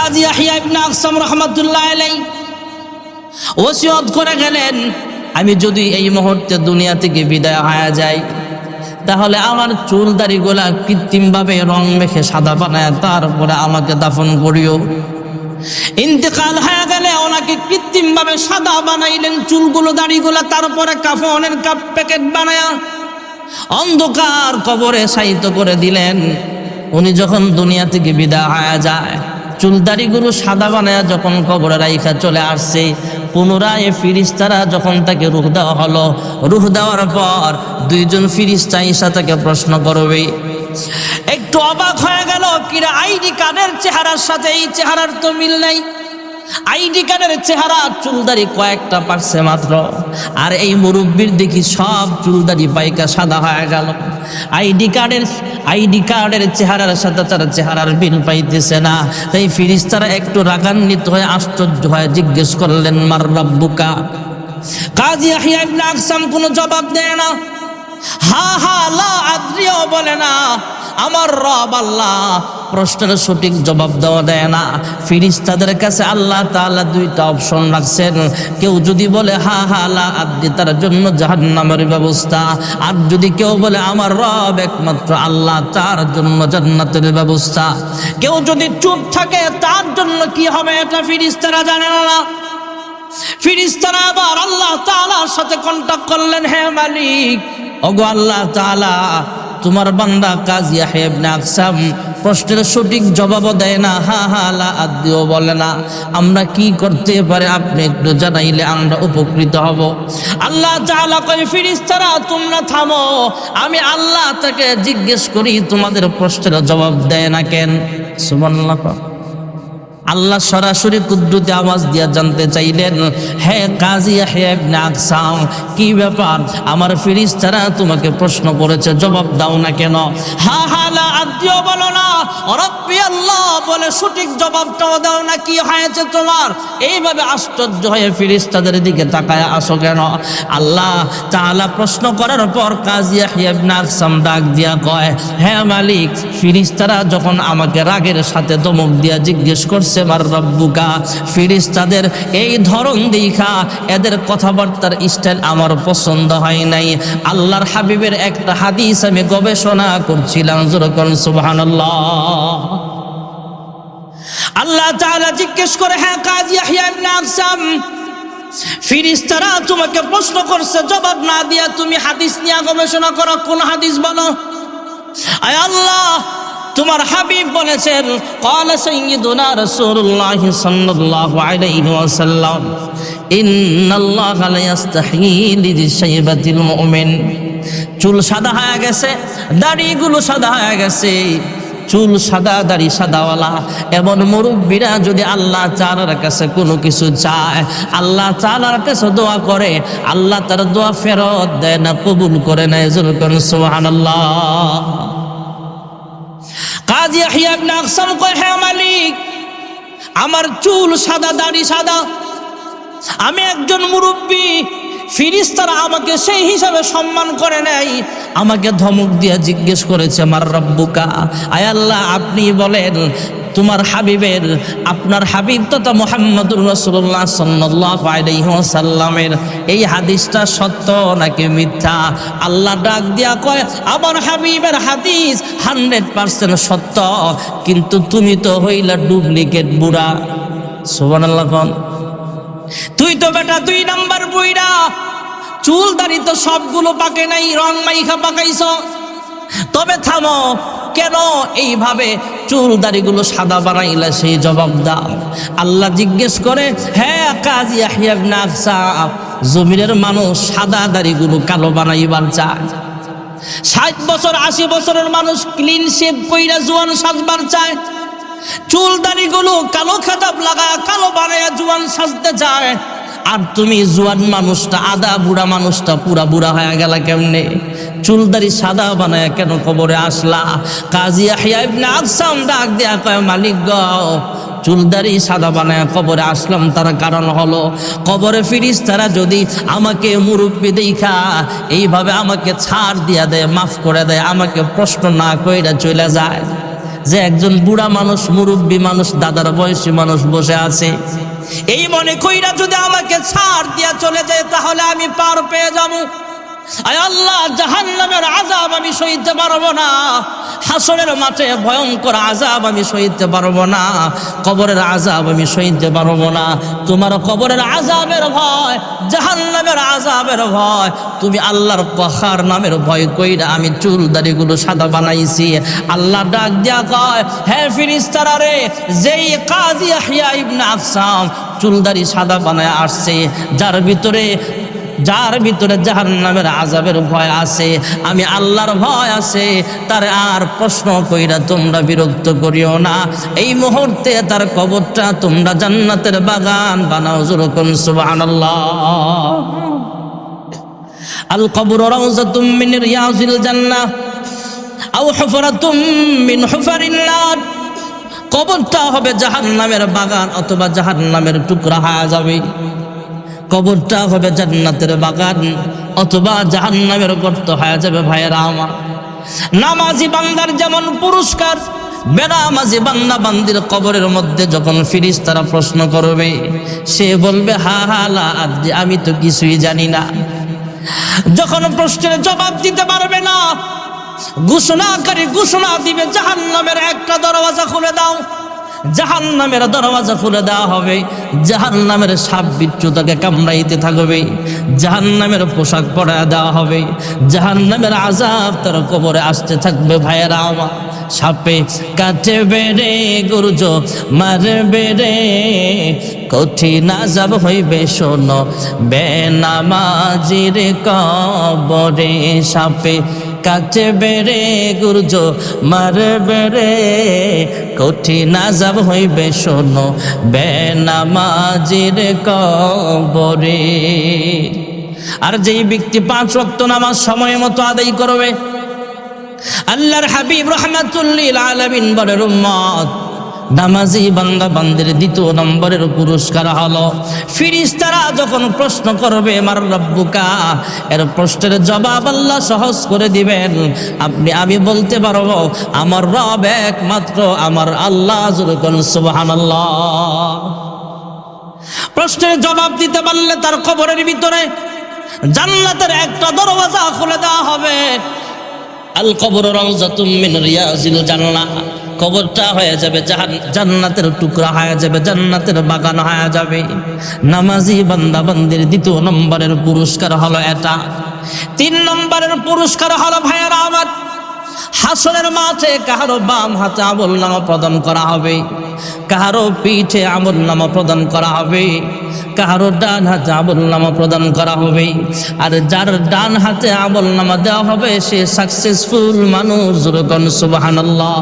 কাজী ইয়াহইয়া ইবনে আকসাম রাহমাতুল্লাহ আলাইহি ওসিয়ত করে গেলেন, আমি যদি এই মুহূর্তে দুনিয়া থেকে বিদায় হয়ে যাই, তাহলে আমার চুল দাড়িগুলা কৃত্রিমভাবে রং মেখে সাদা বানায় তারপরে আমাকে দাফন করিও। ইন্তেকাল হয়ে গেলে ওনাকে কৃত্রিমভাবে সাদা বানাইলেন চুলগুলো দাড়িগুলা, তারপরে কাফনের প্যাকেট বানায়া অন্ধকার কবরে শায়িত করে দিলেন। উনি যখন দুনিয়া থেকে বিদায় হয়ে যায়, চুলদারিগুলো সাদা বানায়া যখন কবরে রাইখা চলে আসছে, পুনরায় ফিরিস্তারা যখন তাকে রূহ দেওয়া হলো, রূহ দেওয়ার পর দুইজন ফিরিস্তা এসে তাকে প্রশ্ন করবে। একটু অবাক হয়ে গেল, কিরা আইডি কার্ডের চেহারার সাথে এই চেহারার তো মিল নাই। আইডি কার্ডের চেহারা চুলদারি কয়েকটা পাকছে মাত্র, আর এই মুরব্বির দেখি সব চুলদারি পাইকা সাদা হয়ে গেল। আইডি কার্ডের চেহারার সাথে তার চেহারার মিল পাইতেছে না। তাই ফিরিস্তারা একটু রাগান্বিত হয়ে আশ্চর্য হয়ে জিজ্ঞেস করলেন, মার রাব্বুকা? কাজী ইয়াহইয়া ইবনে আকসাম কোনো জবাব দেয় না, হা হা লা আদ্রিও বলে না, আমার রব আল্লাহ। প্রশ্নের সঠিক জবাব দেওয়া দেয় না। ফিরিস্তাদের কাছে আল্লাহ তাআলা দুইটা অপশন রাখছেন, কেউ যদি বলে হা হা লা আদ্রি, তার জন্য জাহান্নামের ব্যবস্থা, আর যদি কেউ বলে আমার রব একমাত্র আল্লাহ, তার জন্য জান্নাতের ব্যবস্থা। কেউ যদি চুপ থাকে তার জন্য কি হবে এটা ফিরিস্তারা জানেন না। ফিরিস্তারা আবার আল্লাহ তাআলার সাথে কন্টাক্ট করলেন, হে মালিক, ওগো আল্লাহ তাআলা, তোমার বান্দা কাজী ইয়াহইয়া ইবনে আকসাম প্রশ্নের সঠিক জবাবও দেয় না, হা হা লা আদ্রিও বলে না। আমরা কি করতে পারে আপনি একটু জানাইলে আমরা উপকৃত হব। আল্লাহ তাআলা কয়, ফিরিস্তারা তোমরা থামো, আমি আল্লাহ তাকে জিজ্ঞেস করি তোমাদের প্রশ্নের জবাব দেয় না কেন। সুবহানাল্লাহ। আল্লাহ সরাসরি কুদরতি আওয়াজ দিয়া জানতে চাইলেন, হে কাজী ইয়াহইয়া ইবনে আকসাম, কি ব্যাপার? আমার ফেরেশতারা তোমাকে প্রশ্ন করেছে, জবাব দাও না কেন? হা হা লা আদ্রিও বলো না, রব্বি আল্লাহ বলে সঠিক জবাবটাও দাও না, কি হয়েছে তোমার? এইভাবে আশ্চর্য হয়ে ফেরেশতাদের দিকে তাকায় আসো কেন? আল্লাহ তাআলা প্রশ্ন করার পর কাজী ইয়াহইয়া ইবনে আকসাম ডাক দিয়া কয়, হে মালিক, ফেরেশতারা যখন আমাকে রাগের সাথে ধমক দিয়া জিজ্ঞেস করছে মার রাব্বুকা, ফেরেশতাদের এই ধরন দেখা এদের কথাবার্তার স্টাইল আমার পছন্দ হয় নাই। আল্লাহর হাবিবের একটা হাদিস আমি গবেষণা করছিলাম, যেরকম সুবহানাল্লাহ। আল্লাহ তাআলা জিজ্ঞেস করে, হ্যাঁ কাজী ইয়াহইয়া ইবনে আকসাম, ফেরেশতারা তোমাকে প্রশ্ন করছে, জবাব না দিয়া তুমি হাদিস নিয়ে গবেষণা করো, কোন হাদিস বলো? আয় আল্লাহ, তোমার হাবিব বলেছেন, ক্বালা সাইয়্যিদুনা রাসূলুল্লাহ সাল্লাল্লাহু আলাইহি ওয়াসাল্লাম, ইন্নাল্লাহা লা ইস্তাহয়ী লিশাইবাতিল মুমিন। চুল সাদা হয়ে গেছে, দাড়িগুলো সাদা হয়ে গেছে, চুল সাদা দাড়ি সাদাওয়ালা এমন মুরব্বীরা যদি আল্লাহ তাআলার কাছে কোনো কিছু চায়, আল্লাহ তাআলার কাছে দোয়া করে, আল্লাহ তার দোয়া ফেরত দেয় না, কবুল করে নেয়। যেরকম সুবহানাল্লাহ। কাজী ইয়াহইয়া ইবনে আকসাম কয়, হে মালিক, আমার চুল সাদা দাড়ি সাদা, আমি একজন মুরব্বী, ফেরেশতারা আমাকে সেই হিসাবে সম্মান করে নাই। আমাকে ধমক দিয়া জিজ্ঞেস করেছে, মার রাব্বুকা, আয় আল্লাহ আপনি বলেন তোমার হাবিবের, আপনার হাবিব তথা মুহাম্মদুর রাসূলুল্লাহ সাল্লাল্লাহু আলাইহি ওয়াসাল্লামের এই হাদিসটা সত্য নাকি মিথ্যা? আল্লাহ ডাক দিয়া কয়, আমার হাবিবের হাদিস 100% সত্য, কিন্তু তুমি তো হইলা ডুপ্লিকেট বুড়া। সুবহানাল্লাহ। তুই তো বেটা 2 নাম্বার বুইড়া, চুল দাড়ি তো সবগুলো পাকে নাই, রং মাইখা পাকাইছ। তবে থামো, কেন এইভাবে চুল দাড়িগুলো সাদা বানাইলা সেই জবাব দাও। আল্লাহ জিজ্ঞেস করে, হ্যাঁ কাজী ইয়াহইয়া ইবনে আকসাম, জমিনের মানুষ সাদা দাড়িগুলো কালো বানাইবার চায়। 60 বছর 80 বছরের মানুষ ক্লিন শেভ কইরা জোয়ান সাজবার চায়, চুল দাড়িগুলো কালো খেতাব লাগায় কালো বানায়া জোয়ান সাজতে চায়। আর তুমি জোয়ান মানুষটা, আদা বুড়া মানুষটা পুরা বুড়া হয়ে গেল কেমনে? চুলদারি সাদা বানায় কেন কবরে আসলা? কাজী ইয়াহইয়া ইবনে আকসাম ডাক দেয়া কয়, মালিক গো, চুলদারি সাদা বানায় কবরে আসলাম, তার কারণ হলো কবরে ফেরেশতারা যদি আমাকে মুরব্বি দেখা এইভাবে আমাকে ছাড় দিয়া দেয়, মাফ করে দেয়, আমাকে প্রশ্ন না কইরা চলে যায়, যে একজন বুড়া মানুষ, মুরব্বী মানুষ, দাদার বয়সী মানুষ বসে আছে, এই মনে কইরা যদি আমাকে ছাড় দিয়া চলে যায় তাহলে আমি পার পেয়ে যাব। আয় আল্লাহ, জাহান্নামের আযাব আমি সইতে পারবো না, হাসরের মাঠে ভয়ঙ্কর আযাব আমি সইতে পারবো না, কবরের আযাব আমি সইতে পারবো না। তোমার কবরের আযাবের ভয়, জাহান্নামের আযাবের ভয়, তুমি আল্লাহর কহার নামের ভয় কইরা আমি চুল দাড়িগুলো সাদা বানাইছি। আল্লাহ ডাক দিয়া কয়, হে ফেরেশতারা রে, যেই কাজী ইয়াহইয়া ইবনে আকসাম চুল দাড়ি সাদা বানায় আসছে, যার ভিতরে জাহান্নামের আযাবের ভয় আছে, আমি আল্লাহর ভয় আছে, তার আর প্রশ্ন কইরা তোমরা বিরক্ত করিও না। এই মুহূর্তে তার কবরটা তোমরা জান্নাতের বাগান বানাও। যখন সুবহানাল্লাহ। আল কবর রাউযাতুম মিন রিয়াজিল জান্নাহ আও হুফরাতুম মিন হুফারিন নার। কবরটা হবে জাহান্নামের বাগান অথবা জাহান্নামের টুকরা হয়ে যাবে। কবরটা হবে জান্নাতের বাগান অথবা জাহান্নামের গর্ত হয়ে যাবে। ভাইয়েরা আমার, নামাজি বান্দার যেমন পুরস্কার, বেনামাজি বান্দা বান্দির কবরের মধ্যে যখন ফেরেশতারা প্রশ্ন করবে, সে বলবে হা হা লা আদরি, আমি তো কিছুই জানি না। যখন প্রশ্নের জবাব দিতে পারবে না, ঘোষণাকারী ঘোষণা দিবে, জাহান্নামের একটা দরওয়াজা খুলে দাও। জাহান্নামের দরওয়াজা খুলে দেওয়া হবে, জাহান্নামের সাপ বিচ্ছু তাকে কামড়াইতে থাকবে, জাহান্নামের পোশাক পরায় দেওয়া হবে, জাহান্নামের আযাব তার কবরে আসতে থাকবে। ভাইয়েরা আমার, সাপে কাটবে রে, গুরজ মারবে রে, কঠিন আযাব হইবে শোনো বেনামাজির কবরে। সাপে কাটবে রে, গুরজ মারবে রে, কঠিন আযাব হইবে শোনো বেনামাজির কবরে। আর যেই ব্যক্তি 5 ওয়াক্ত নামাজ সময় মতো আদায় করবে, আল্লাহর হাবিব রাহমাতুল লিল আলামিন বলেন, উম্মত নামাজি বান্দা বান্দির 2 নম্বরের পুরস্কার হলো, ফেরেশতারা যখন প্রশ্ন করবে মার রব্বুকা, এর প্রশ্নের জবাব আল্লাহ সহজ করে দিবেন। আমি বলতে পারবো আমার রব একমাত্র আমার আল্লাহ। যখন সুবহানাল্লাহ। প্রশ্নের জবাব দিতে পারলে তার কবরের ভিতরে জান্নাতের একটা দরওয়াজা খুলে দেওয়া হবে। আল কবর রাউযাতুম মিন রিয়াজিল জান্নাহ। কবরটা হয়ে যাবে জান্নাতের টুকরা হয়ে যাবে, জান্নাতের বাগান হয়ে যাবে। নামাজি বান্দা বান্দির 2 নম্বরের পুরস্কার হলো এটা। 3 নম্বরের পুরস্কার হলো ভাইয়েরা আমার, হাসরের মাঠে কাহারো বাম হাতে আমলনামা প্রদান করা হবে, কাহারো পিঠে আমলনামা প্রদান করা হবে, কাহারো ডান হাতে আমলনামা প্রদান করা হবে। আর যার ডান হাতে আমলনামা দেওয়া হবে সে সাকসেসফুল মানুষ। যখন সুবহানাল্লাহ।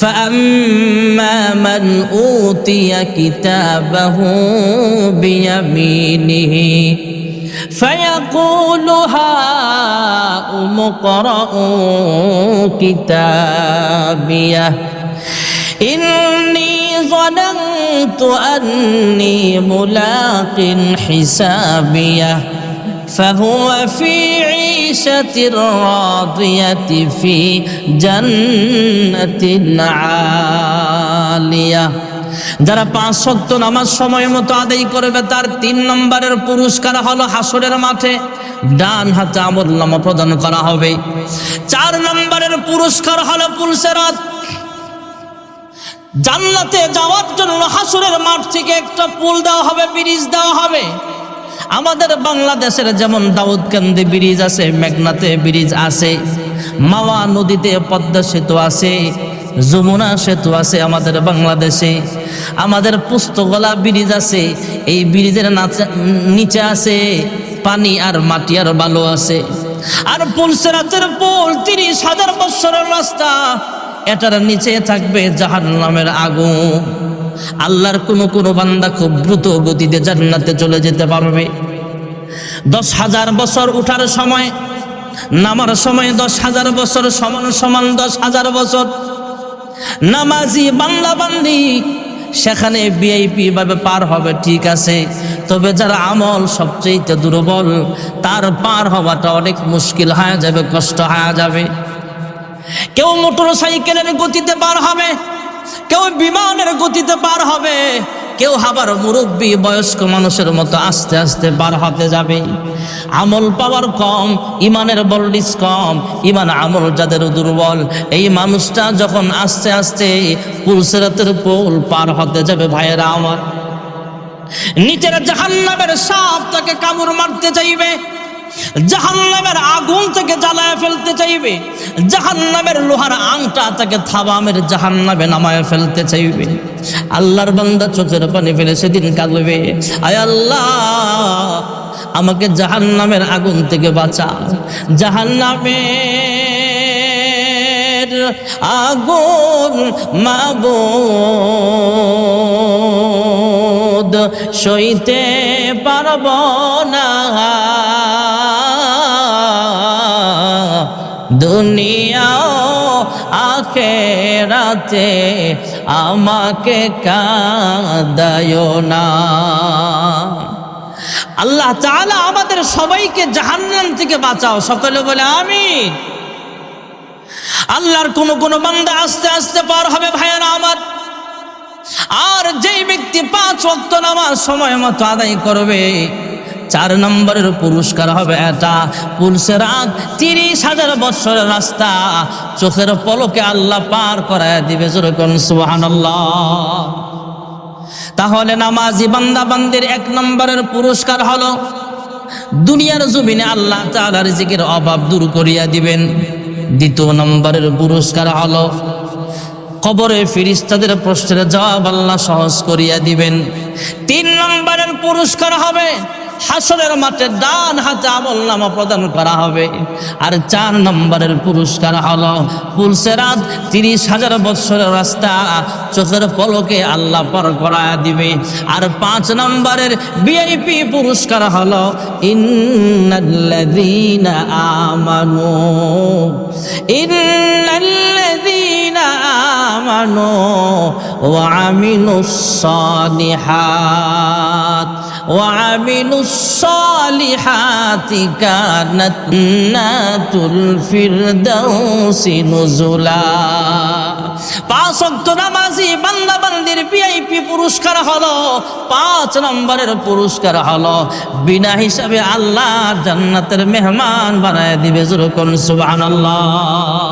فأما من أوتي كتابه بيمينه فيقول هاؤم اقرءوا كتابيه إني ظننت أني ملاق حسابيه فهو في عيشة راضية في جنة عالية। যারা 5 ওয়াক্ত নামাজ সময় মতো আদায় করবে তার 3 নম্বরের পুরস্কার হলো হাসরের মাঠে ডান হাতে আমলনামা প্রদান করা হবে। 4 নম্বরের পুরস্কার হলো পুলসিরাত। জান্নাতে যাওয়ার জন্য হাসরের মাঠ থেকে একটা পুল দেওয়া হবে, ব্রিজ দেওয়া হবে। আমাদের বাংলাদেশের যেমন দাউদকান্দি ব্রিজ আছে, মেঘনাতে ব্রিজ আছে, মাওয়া নদীতে পদ্মা সেতু আছে, যমুনা সেতু আছে আমাদের বাংলাদেশে, আমাদের পুস্তকলা ব্রিজ আছে। এই ব্রিজের নিচে আছে পানি আর মাটি আর বালু আছে। আর পুলসিরাতের পুল 30,000 বছরের রাস্তা, এটার নিচে থাকবে জাহান্নামের আগুন। আল্লাহর কোন বান্দা খুব দ্রুত গতিতে জান্নাতে চলে যেতে পারবে। 10,000 বছর উঠার সময়, নামার সময় 10,000 বছর সমান সমান 10,000 বছর। নামাজি বান্দা বান্দি সেখানে ভিআইপি ভাবে পার হবে, ঠিক আছে, তবে যারা আমল সবচেয়ে দুর্বল তার পার হওয়াটা অনেক মুশকিল হয়ে যাবে, কষ্ট হয়ে যাবে। কেউ মোটর সাইকেলের গতিতে পার হবে, কেউ বিমানের গতিতে পার হবে, কেউ আবার মুরব্বী বয়স্ক মানুষের মতো আস্তে আস্তে পার হতে যাবে। আমল পাওয়ার কম, ইমানের বলডিস কম, ইমান আমল যাদের দুর্বল, এই মানুষটা যখন আস্তে আস্তে পুলসিরাতের পুল পার হতে যাবে, ভাইয়েরা আমার, নিচের জাহান্নামের সাপ তাকে কামড় মারতে চাইবে, জাহান্নামের আগুন থেকে জ্বালায় ফেলতে চাইবে, জাহান্নামের লোহার আংটা তাকে থাবামের জাহান্নামে নামায় ফেলতে চাইবে। আল্লাহর বান্দা চোখের পানি ফেলে সেদিন কাঁদবে, আয় আল্লাহ আমাকে জাহান্নামের আগুন থেকে বাঁচা। জাহান্নামের আগুন মাবুদ সইতে পারব না, দুনিয়াও আখেরাতে আমাকে কাঁদায়ো না। আল্লাহ তাআলা আমাদের সবাইকে জাহান্নাম থেকে বাঁচাও, সকলে বলে আমিন। আল্লাহর কোন বান্দা আস্তে আস্তে পার হবে, ভাইয়েরা আমার। আর যেই ব্যক্তি 5 ওয়াক্ত নামাজ সময় মতো আদায় করবে, 4 নম্বরের পুরস্কার হবে এটা, পুলসিরাত 30,000 বছরের রাস্তা চোখের পলকে আল্লাহ পার করায় দিবে। জোরে কোন সুবহানাল্লাহ। তাহলে নামাজি বান্দা বান্দির 1 নম্বরের পুরস্কার হলো দুনিয়ার জমিনে আল্লাহ তাআলা রিজিকের অভাব দূর করিয়া দিবেন। 2 নম্বরের পুরস্কার হলো কবরে ফেরেশতাদের প্রশ্নের জবাব আল্লাহ সহজ করিয়া দিবেন। 3 নম্বরের পুরস্কার হবে হাসরের মাঠে ডান হাতে আমলনামা প্রদান করা হবে। আর 4 নম্বরের পুরস্কার হলো পুলসিরাত 30,000 বছরের রাস্তা চোখের পলকে আল্লাহ পার করায়া দিবে। আর 5 নম্বরের ভিআইপি পুরস্কার হলো ইন্নাল্লাযীনা আমানু ওয়া আমিলুস সালিহাতি কানাত জান্নাতুল ফিরদাউসি নুজুলা। 5 ওয়াক্ত নামাজি বান্দা বান্দির ভিআইপি পুরস্কার হলো 5 নম্বরের পুরস্কার হলো বিনা হিসাবে আল্লাহ জান্নাতের মেহমান বানায় দিবে। জোরে কোন সুবহানাল্লাহ।